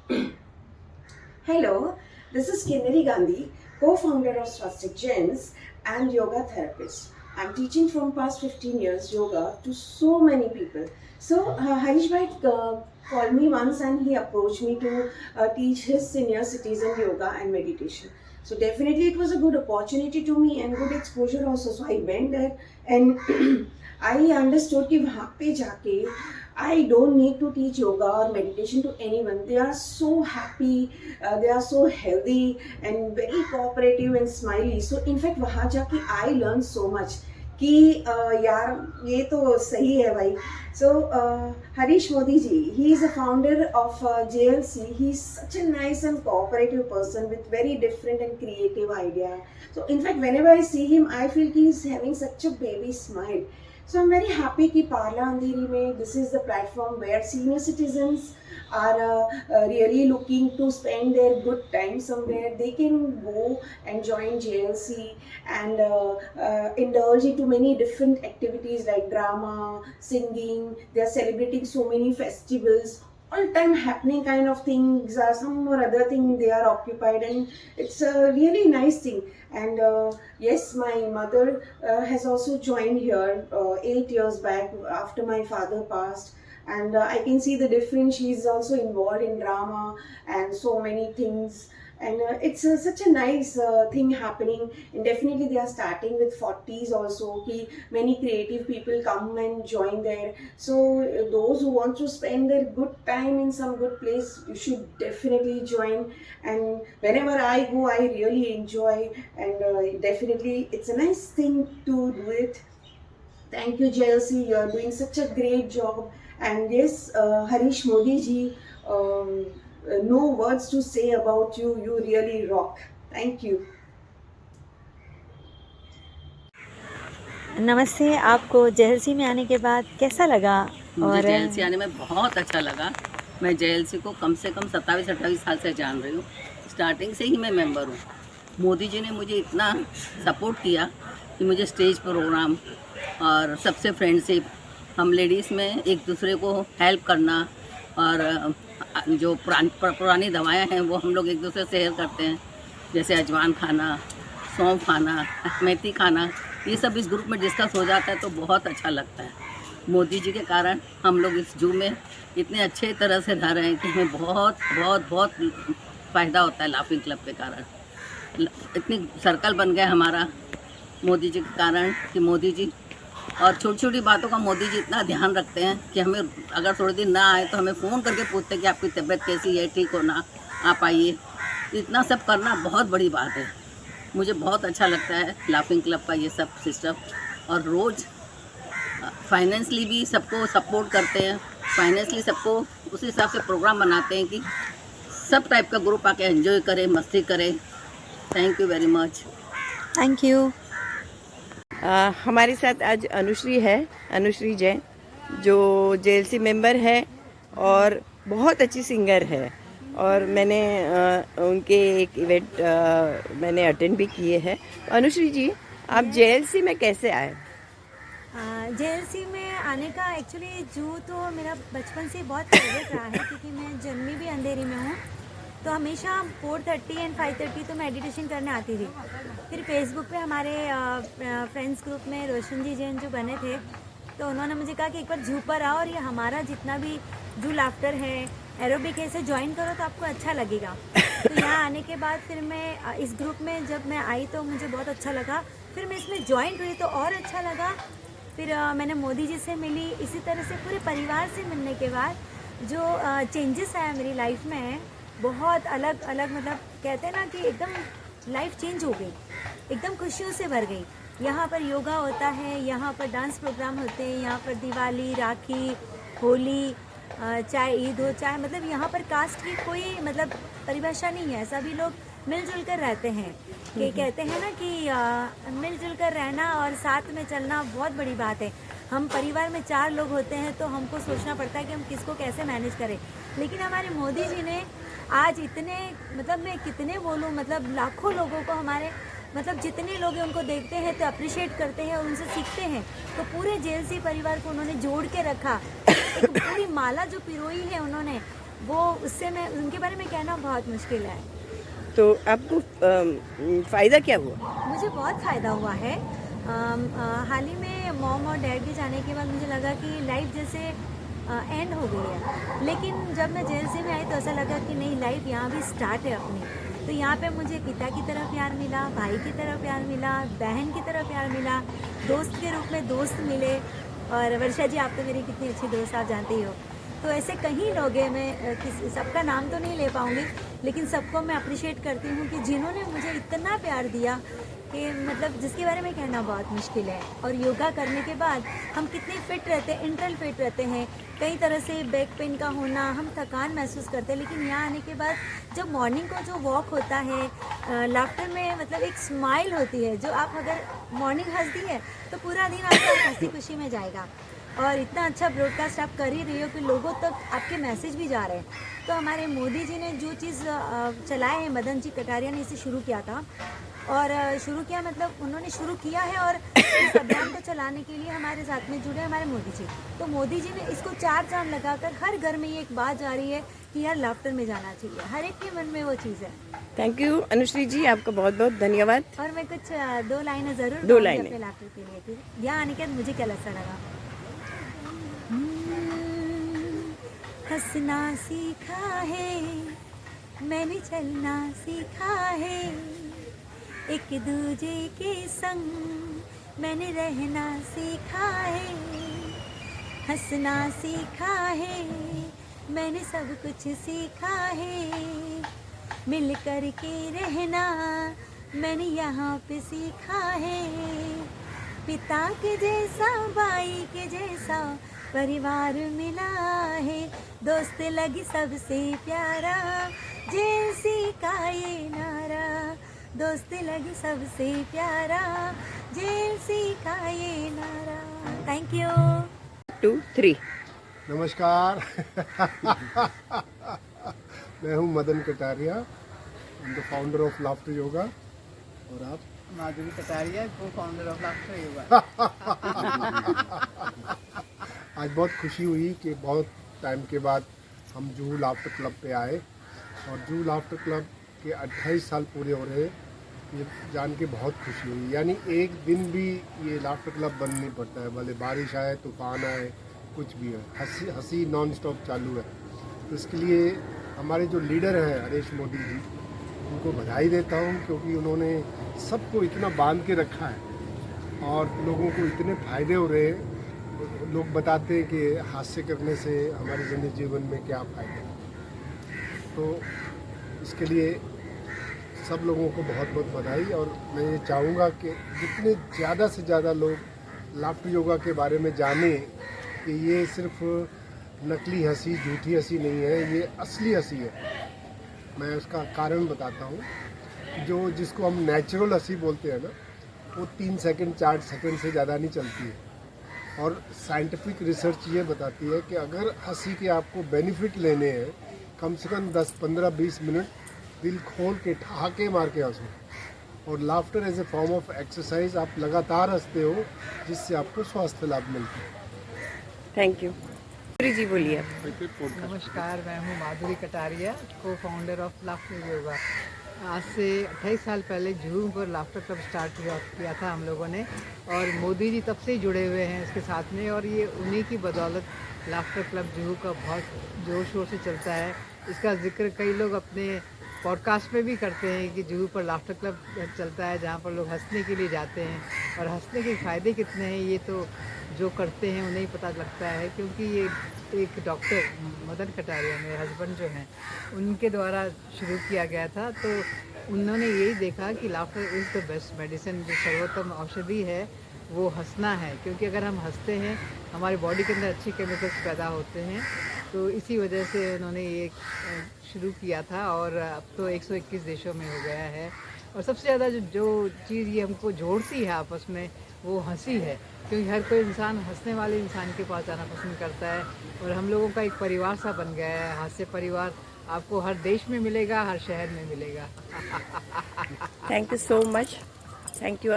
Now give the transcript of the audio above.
Hello, this is Kinnari Gandhi, co-founder of Swastik Gens and yoga therapist. I'm teaching from past 15 years yoga to so many people. So Harish Bhai called me once and he approached me to teach his senior citizen yoga and meditation. So definitely it was a good opportunity to me and good exposure also. So I went there and I understood कि वहाँ पे जाके I don't need to teach yoga or meditation to anyone. They are so happy, they are so healthy and very cooperative and smiley. So in fact वहाँ जाके I learned so much कि यार ये तो सही है भाई. So Harish Modi ji, he is a founder of JLC. He is such a nice and cooperative person with very different and creative idea. So in fact whenever I see him, I feel he is having such a baby smile. So I'm very happy कि Parla Andheri में this is the platform where senior citizens are really looking to spend their good time somewhere. They can go and join JLC and indulge into many different activities like drama, singing. They are celebrating so many festivals. All time happening kind of things, some or other thing they are occupied, and it's a really nice thing. And yes, my mother has also joined here 8 years back after my father passed, and I can see the difference. She's also involved in drama and so many things, and it's such a nice thing happening. And definitely they are starting with 40s also, कि many creative people come and join there. So those who want to spend their good time in some good place, you should definitely join. And whenever I go, I really enjoy, and definitely it's a nice thing to do it. Thank you, JLC. You are doing such a great job. And yes, Harish Modi ji, no words to say about you. You really rock. Thank you. नमस्ते. आपको JLC में आने के बाद कैसा लगा? मुझे JLC आने में बहुत अच्छा लगा. मैं जेएलसी को कम से कम 27-28 साल से जान रही हूँ. स्टार्टिंग से ही मैं मेंबर हूँ. मोदी जी ने मुझे इतना सपोर्ट किया कि मुझे स्टेज प्रोग्राम और सबसे फ्रेंडशिप, हम लेडीज़ में एक दूसरे को हेल्प करना, और जो पुरानी दवाएं हैं वो हम लोग एक दूसरे से शेयर करते हैं, जैसे अजवान खाना, सौंफ खाना, मेथी खाना, ये सब इस ग्रुप में डिस्कस हो जाता है तो बहुत अच्छा लगता है. मोदी जी के कारण हम लोग इस जू में इतने अच्छे तरह से रह रहे हैं कि हमें बहुत बहुत बहुत फ़ायदा होता है लाफिंग क्लब के कारण. इतनी सर्कल बन गया हमारा मोदी जी के कारण कि मोदी जी, और छोटी छोटी बातों का मोदी जी इतना ध्यान रखते हैं कि हमें अगर थोड़े दिन ना आए तो हमें फ़ोन करके पूछते हैं कि आपकी तबीयत कैसी है, ठीक हो ना, आप आइए. इतना सब करना बहुत बड़ी बात है. मुझे बहुत अच्छा लगता है लाफिंग क्लब का ये सब सिस्टम. और रोज़ फाइनेंशली भी सबको सपोर्ट करते हैं, फाइनेंशली सबको उस हिसाब से प्रोग्राम बनाते हैं कि सब टाइप का ग्रुप आके एंजॉय करे, मस्ती करे. Thank you very much. Thank you. हमारे साथ आज अनुश्री है, अनुश्री जैन, जो जेएलसी मेंबर है और बहुत अच्छी सिंगर है. और मैंने उनके एक इवेंट मैंने अटेंड भी किए हैं. अनुश्री जी, आप जेएलसी में कैसे आए? जेएलसी में आने का एक्चुअली जू तो मेरा बचपन से बहुत फेवरेट रहा है, क्योंकि मैं जन्मी भी अंधेरी में हूँ. तो हमेशा 4:30 एंड 5:30 तो मेडिटेशन करने आती थी. फिर फेसबुक पे हमारे फ्रेंड्स ग्रुप में रोशन जी जैन जो बने थे, तो उन्होंने मुझे कहा कि एक बार जू पर आओ और ये हमारा जितना भी जू लाफ्टर है, एरोबिक है, इसे ज्वाइन करो तो आपको अच्छा लगेगा. तो यहाँ आने के बाद फिर मैं इस ग्रुप में जब मैं आई तो मुझे बहुत अच्छा लगा. फिर मैं इसमें ज्वाइन हुई तो और अच्छा लगा. फिर मैंने मोदी जी से मिली. इसी तरह से पूरे परिवार से मिलने के बाद जो चेंजेस आया मेरी लाइफ में, बहुत अलग अलग, मतलब कहते हैं ना कि एकदम लाइफ चेंज हो गई, एकदम खुशियों से भर गई. यहाँ पर योगा होता है, यहाँ पर डांस प्रोग्राम होते हैं, यहाँ पर दिवाली, राखी, होली, चाहे ईद हो, चाहे मतलब यहाँ पर कास्ट की कोई मतलब परिभाषा नहीं है. सभी लोग मिलजुल कर रहते हैं. कि कहते हैं ना कि मिलजुल कर रहना और साथ में चलना बहुत बड़ी बात है. हम परिवार में 4 लोग होते हैं तो हमको सोचना पड़ता है कि हम किसको कैसे मैनेज करें. लेकिन हमारे मोदी जी ने आज इतने, मतलब मैं कितने बोलूँ, मतलब लाखों लोगों को, हमारे मतलब जितने लोग उनको देखते हैं तो अप्रिशिएट करते हैं और उनसे सीखते हैं. तो पूरे जेएलसी परिवार को उन्होंने जोड़ के रखा. एक पूरी माला जो पिरोई है उन्होंने, वो उससे मैं उनके बारे में कहना बहुत मुश्किल है। तो आपको फ़ायदा क्या हुआ? मुझे बहुत फ़ायदा हुआ है। हाल ही में मॉम और डैड के जाने के बाद मुझे लगा कि लाइफ जैसे एंड हो गई है, लेकिन जब मैं जेएलसी में आई तो ऐसा लगा कि नहीं, लाइफ यहाँ भी स्टार्ट है अपनी। तो यहाँ पे मुझे पिता की तरह प्यार मिला, भाई की तरह प्यार मिला, बहन की तरह प्यार मिला, दोस्त के रूप में दोस्त मिले। और वर्षा जी, आप तो मेरी कितनी अच्छी दोस्त, आप जानते ही हो। तो ऐसे कहीं लोग हैं, मैं सबका नाम तो नहीं ले पाऊँगी, लेकिन सबको मैं अप्रिशिएट करती हूँ कि जिन्होंने मुझे इतना प्यार दिया कि मतलब जिसके बारे में कहना बहुत मुश्किल है। और योगा करने के बाद हम कितने फिट रहते हैं, इंटरनल फिट रहते हैं। कई तरह से बैक पेन का होना, हम थकान महसूस करते हैं, लेकिन यहाँ आने के बाद जब मॉर्निंग को जो वॉक होता है, लाफ्टर में मतलब एक स्माइल होती है, जो आप अगर मॉर्निंग हंस दी है तो पूरा दिन आपका हंसी खुशी में जाएगा। और इतना अच्छा ब्रॉडकास्ट आप कर ही रही हो कि लोगों तक आपके मैसेज भी जा रहे हैं। तो हमारे मोदी जी ने जो चीज़ चलाए हैं, मदन जी कटारिया ने इसे शुरू किया था, और शुरू किया मतलब उन्होंने शुरू किया है, और इस अभियान को चलाने के लिए हमारे साथ में जुड़े हमारे मोदी जी। तो मोदी जी ने इसको 4 चांद लगाकर हर घर में ये एक बात जा रही है कि यार लाफ्टर में जाना चाहिए, हर एक के मन में वो चीज़ है। थैंक यू अनुश्री जी, आपका बहुत बहुत धन्यवाद। और मैं कुछ 2 लाइनें ज़रूर 2 बोलूंगी लाइनें अपने लाफ्टर के लिए। फिर यहाँ आने के बाद मुझे क्या अच्छा लगा। हंसना सीखा है मैंने, चलना सीखा है, एक दूजे के संग मैंने रहना सीखा है। हंसना सीखा है मैंने, सब कुछ सीखा है, मिल कर के रहना मैंने यहाँ पे सीखा है। पिता के जैसा, भाई के जैसा परिवार मिला है, दोस्त लगी सबसे प्यारा, जेएलसी का ये नारा, दोस्त लगी सबसे प्यारा, जेएलसी का ये नारा। Thank you. 2, 3 नमस्कार। मैं हूं Madan Kataria, the founder of laughter yoga. और आप? माधुरी कटारिया, को फाउंडर ऑफ लाफ्टर योगा। आज बहुत खुशी हुई कि बहुत टाइम के बाद हम जूहू लाफ्टर क्लब पे आए, और जूहू लाफ्टर क्लब के 28 साल पूरे हो रहे, ये जान के बहुत खुशी हुई। यानी एक दिन भी ये लाफ्टर क्लब बंद नहीं पड़ता है, भले बारिश आए, तूफान आए, कुछ भी है, हंसी नॉन स्टॉप चालू है। तो इसके लिए हमारे जो लीडर हैं हरीश मोदी जी, उनको बधाई देता हूँ, क्योंकि उन्होंने सबको इतना बांध के रखा है और लोगों को इतने फ़ायदे हो रहे हैं। लोग बताते हैं कि हास्य करने से हमारे ज़िंदगी जीवन में क्या फ़ायदे हैं। तो इसके लिए सब लोगों को बहुत बहुत बधाई। और मैं ये चाहूँगा कि जितने ज़्यादा से ज़्यादा लोग लाफ्टर योगा के बारे में जाने कि ये सिर्फ नकली हंसी, झूठी हंसी नहीं है, ये असली हंसी है। मैं उसका कारण बताता हूँ। जिसको हम नेचुरल हंसी बोलते हैं ना, वो 3 सेकंड 4 सेकंड से ज़्यादा नहीं चलती है। और साइंटिफिक रिसर्च ये बताती है कि अगर हंसी के आपको बेनिफिट लेने हैं, कम से कम 10, 15, 20 मिनट दिल खोल के ठहाके मार के हंसो। और laughter as a form of exercise, आप लगातार हंसते हो, जिससे आपको स्वास्थ्य लाभ मिलते हैं। Thank you. अनुश्री जी बोलिए। नमस्कार, मैं हूँ माधुरी कटारिया, को फाउंडर ऑफ लाफ्टर योगा। आज से 28 साल पहले जूहू पर लाफ्टर क्लब स्टार्ट किया था हम लोगों ने, और मोदी जी तब से ही जुड़े हुए हैं इसके साथ में, और ये उन्हीं की बदौलत लाफ्टर क्लब जूहू का बहुत जोर शोर से चलता है। इसका जिक्र कई लोग अपने पॉडकास्ट में भी करते हैं कि जूहू पर लाफ्टर क्लब चलता है, जहाँ पर लोग हंसने के लिए जाते हैं। और हंसने के फ़ायदे कितने हैं ये तो जो करते हैं उन्हें ही पता लगता है, क्योंकि ये एक डॉक्टर मदन कटारिया, मेरे हस्बैंड जो हैं, उनके द्वारा शुरू किया गया था। तो उन्होंने यही देखा कि laughter is the best medicine, जो सर्वोत्तम औषधि है वो हंसना है, क्योंकि अगर हम हंसते हैं हमारी बॉडी के अंदर अच्छे केमिकल्स पैदा होते हैं। तो इसी वजह से उन्होंने ये शुरू किया था, और अब तो 121 देशों में हो गया है। और सबसे ज़्यादा जो चीज़ ये हमको जोड़ती है आपस में, वो हंसी है, क्योंकि हर कोई इंसान हंसने वाले इंसान के पास जाना पसंद करता है। और हम लोगों का एक परिवार सा बन गया है, हास्य परिवार आपको हर देश में मिलेगा, हर शहर में मिलेगा। Thank you so much. Thank you.